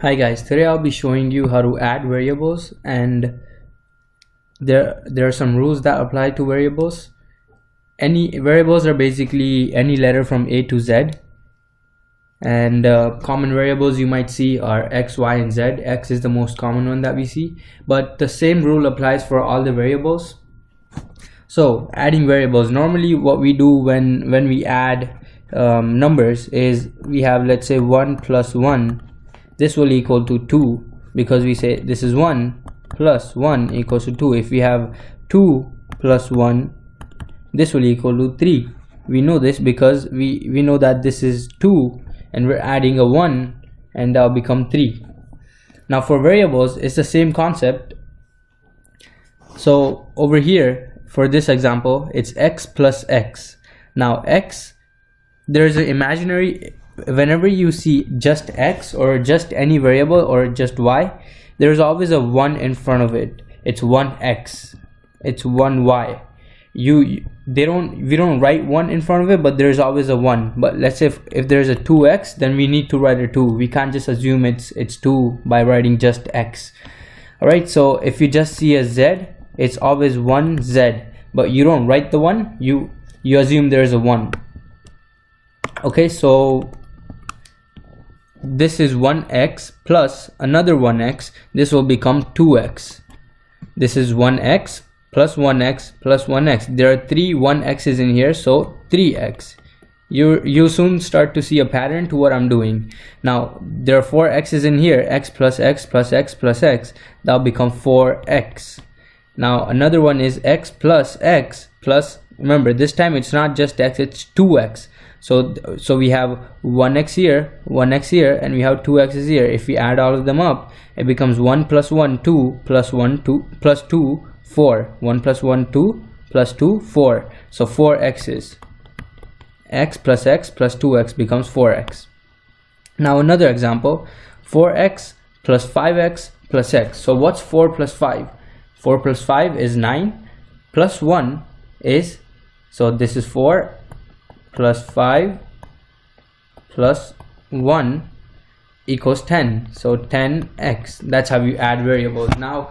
Hi guys, today I'll be showing you how to add variables, and there are some rules that apply to variables. Any variables are basically any letter from A to Z, and common variables you might see are X, Y, and Z. X is the most common one that we see, but the same rule applies for all the variables. So adding variables, normally what we do when we add numbers is we have, let's say, 1 plus 1. This will equal to 2 because we say this is 1 plus 1 equals to 2. If we have 2 plus 1, this will equal to 3. We know this because we know that this is 2 and we're adding a 1 and that will become 3. Now for variables, it's the same concept. So over here for this example, it's x plus x. Now x, there's an imaginary, whenever you see just x or just any variable or just y, there's always a 1 in front of it. It's 1x, it's 1y. We don't write 1 in front of it, but there's always a 1. But let's say if there's a 2x, then we need to write a 2. We can't just assume it's 2 by writing just x. Alright, so if you just see a z, it's always 1z, but you don't write the 1, you assume there's a 1. Okay, so this is 1x plus another 1x. This will become 2x. This is 1x plus 1x plus 1x. There are 3 1x's in here, so 3x. You soon start to see a pattern to what I'm doing. Now there are 4 x's in here, x plus x plus x plus x. That'll become 4x. Now another one is x plus, remember this time it's not just x, it's 2x. So we have 1x here, 1x here, and we have 2x's here. If we add all of them up, it becomes 1 plus 1, 2 plus 1, 2 plus 2, 4. 1 plus 1, 2 plus 2, 4. So 4x's. X plus 2x becomes 4x. Now another example, 4x plus 5x plus x. So what's 4 plus 5? 4 plus 5 is 9, plus 1 is, so this is 4 plus 5 plus 1 equals 10. So 10x. That's how you add variables. Now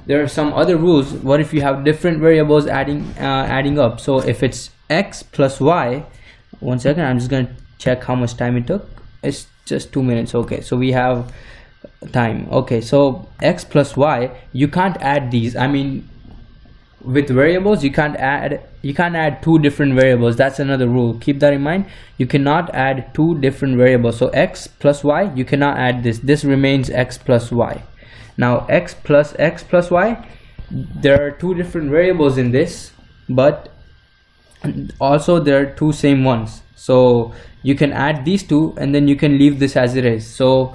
there are some other rules. What if you have different variables adding up? So if it's x plus y, one second, I'm just gonna check how much time it took. It's just 2 minutes. Okay, so we have time. Okay, so x plus y, you can't add these. I mean, with variables you can't add 2 different variables. That's another rule, keep that in mind. You cannot add 2 different variables. So x plus y, you cannot add this remains x plus y. Now x plus y, there are 2 different variables in this, but also there are 2 same ones. So you can add these 2 and then you can leave this as it is. So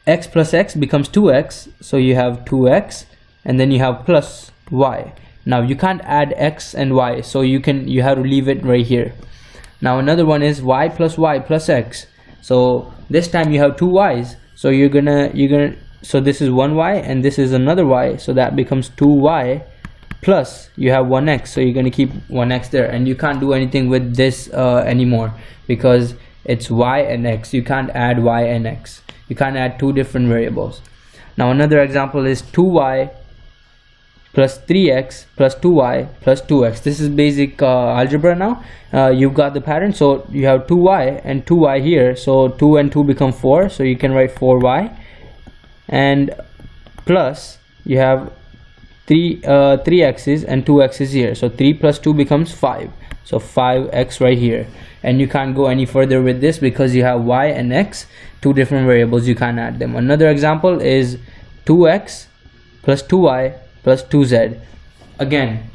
x plus x becomes 2x, so you have 2x, and then you have plus y. Now you can't add x and y, so you have to leave it right here. Now another one is y plus x. So this time you have 2 y's, so you're gonna so this is 1 y and this is another y, so that becomes 2y plus you have 1x, so you're gonna keep 1x there, and you can't do anything with this anymore because it's y and x. You can't add y and x. You can't add 2 different variables. Now another example is 2y plus 3x plus 2y plus 2x. This is basic algebra now. You've got the pattern. So you have 2y and 2y here. So 2 and 2 become 4. So you can write 4y. And plus you have 3x's and 2x's here. So 3 plus 2 becomes 5. So 5x right here. And you can't go any further with this because you have y and x, 2 different variables. You can't add them. Another example is 2x plus 2y plus 2z. Again,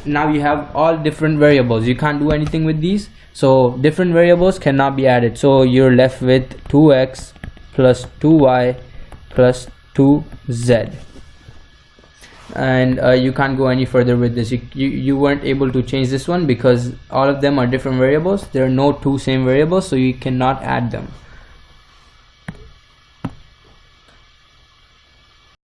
now you have all different variables. You can't do anything with these, so different variables cannot be added. So you're left with 2x plus 2y plus 2z, and you can't go any further with this. You weren't able to change this one because all of them are different variables. There are no 2 same variables, so you cannot add them.